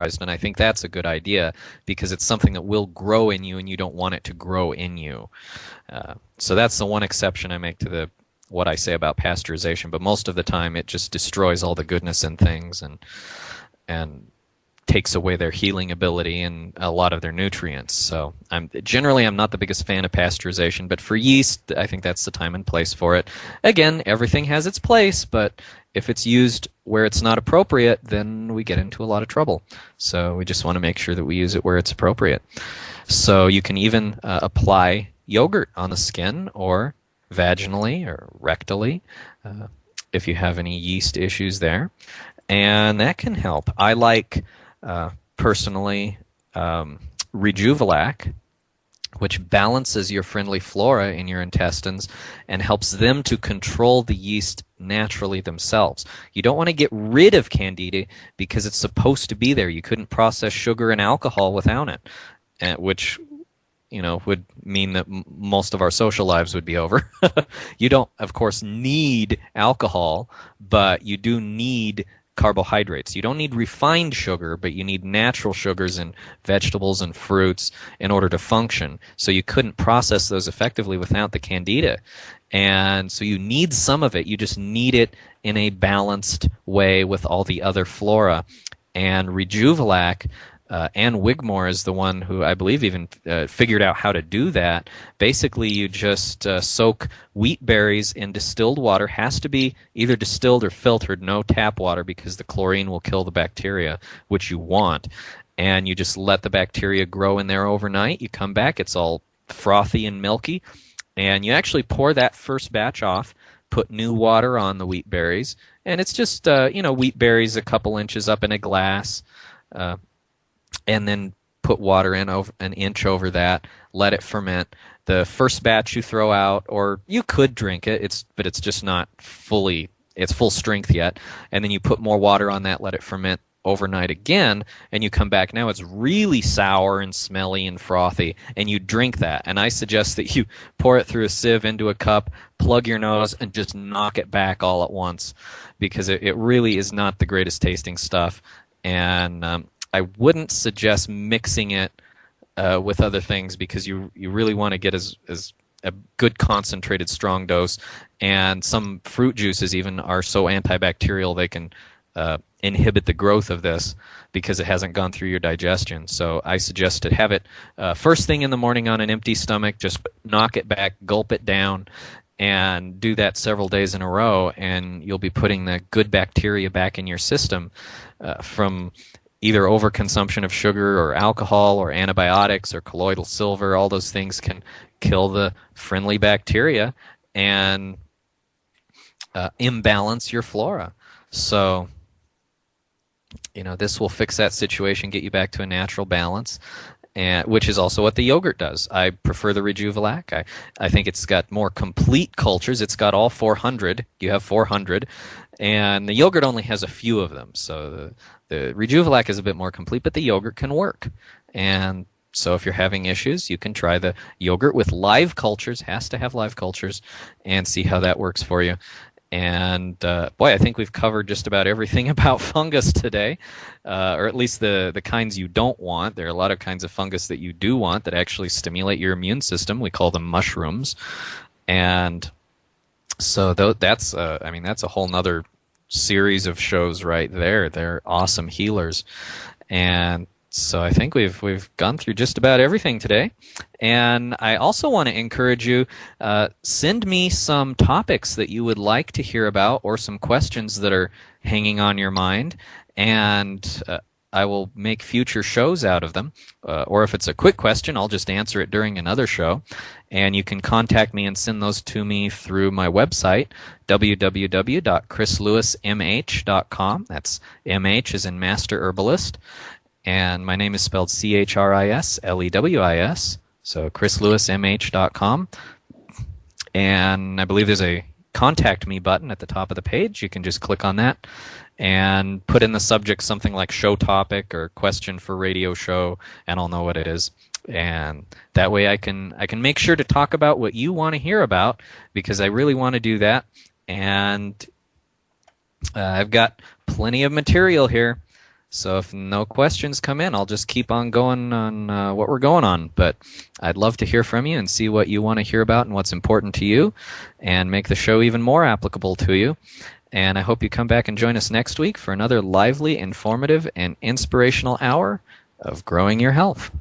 and I think that's a good idea because it's something that will grow in you, and you don't want it to grow in you. So that's the one exception I make to the what I say about pasteurization. But most of the time, it just destroys all the goodness in things and takes away their healing ability and a lot of their nutrients. So I'm not the biggest fan of pasteurization, but for yeast, I think that's the time and place for it. Again, everything has its place, but if it's used where it's not appropriate, then we get into a lot of trouble. So we just want to make sure that we use it where it's appropriate. So you can even apply yogurt on the skin or vaginally or rectally if you have any yeast issues there. And that can help. I like, personally, Rejuvelac, which balances your friendly flora in your intestines and helps them to control the yeast naturally themselves. You don't want to get rid of Candida because it's supposed to be there. You couldn't process sugar and alcohol without it, which would mean that most of our social lives would be over. You don't, of course, need alcohol, but you do need carbohydrates. You don't need refined sugar, but you need natural sugars in vegetables and fruits in order to function. So you couldn't process those effectively without the Candida. And so you need some of it. You just need it in a balanced way with all the other flora. And Rejuvelac and Wigmore is the one who I believe even figured out how to do that. Basically, you just soak wheat berries in distilled water. Has to be either distilled or filtered, no tap water, because the chlorine will kill the bacteria, which you want. And you just let the bacteria grow in there overnight. You come back, it's all frothy and milky. And you actually pour that first batch off, put new water on the wheat berries. And it's just, wheat berries a couple inches up in a glass. And then put water in over an inch over that, let it ferment. The first batch you throw out, or you could drink it, but it's just not it's full strength yet. And then you put more water on that, let it ferment overnight again, and you come back. Now it's really sour and smelly and frothy, and you drink that. And I suggest that you pour it through a sieve into a cup, plug your nose, and just knock it back all at once, because it really is not the greatest tasting stuff. And I wouldn't suggest mixing it with other things, because you really want to get as a good concentrated strong dose. And some fruit juices even are so antibacterial they can inhibit the growth of this because it hasn't gone through your digestion. So I suggest to have it first thing in the morning on an empty stomach. Just knock it back, gulp it down, and do that several days in a row, and you'll be putting the good bacteria back in your system from either overconsumption of sugar or alcohol or antibiotics or colloidal silver. All those things can kill the friendly bacteria and imbalance your flora. So, this will fix that situation, get you back to a natural balance, which is also what the yogurt does. I prefer the Rejuvelac. I think it's got more complete cultures. It's got all 400. You have 400. And the yogurt only has a few of them. So the Rejuvelac is a bit more complete, but the yogurt can work. And so if you're having issues, you can try the yogurt with live cultures, has to have live cultures, and see how that works for you. And boy, I think we've covered just about everything about fungus today, or at least the kinds you don't want. There are a lot of kinds of fungus that you do want that actually stimulate your immune system. We call them mushrooms. And so that's a whole nother series of shows right there. They're awesome healers. And so I think we've gone through just about everything today. And I also want to encourage you, send me some topics that you would like to hear about, or some questions that are hanging on your mind, and I will make future shows out of them. Or if it's a quick question, I'll just answer it during another show. And you can contact me and send those to me through my website, www.chrislewismh.com. That's MH as in Master Herbalist. And my name is spelled CHRISLEWIS, so chrislewismh.com. And I believe there's a Contact Me button at the top of the page. You can just click on that and put in the subject something like show topic or question for radio show, and I'll know what it is. And that way I can make sure to talk about what you want to hear about, because I really want to do that. And I've got plenty of material here. So if no questions come in, I'll just keep on going on what we're going on. But I'd love to hear from you and see what you want to hear about and what's important to you, and make the show even more applicable to you. And I hope you come back and join us next week for another lively, informative, and inspirational hour of growing your health.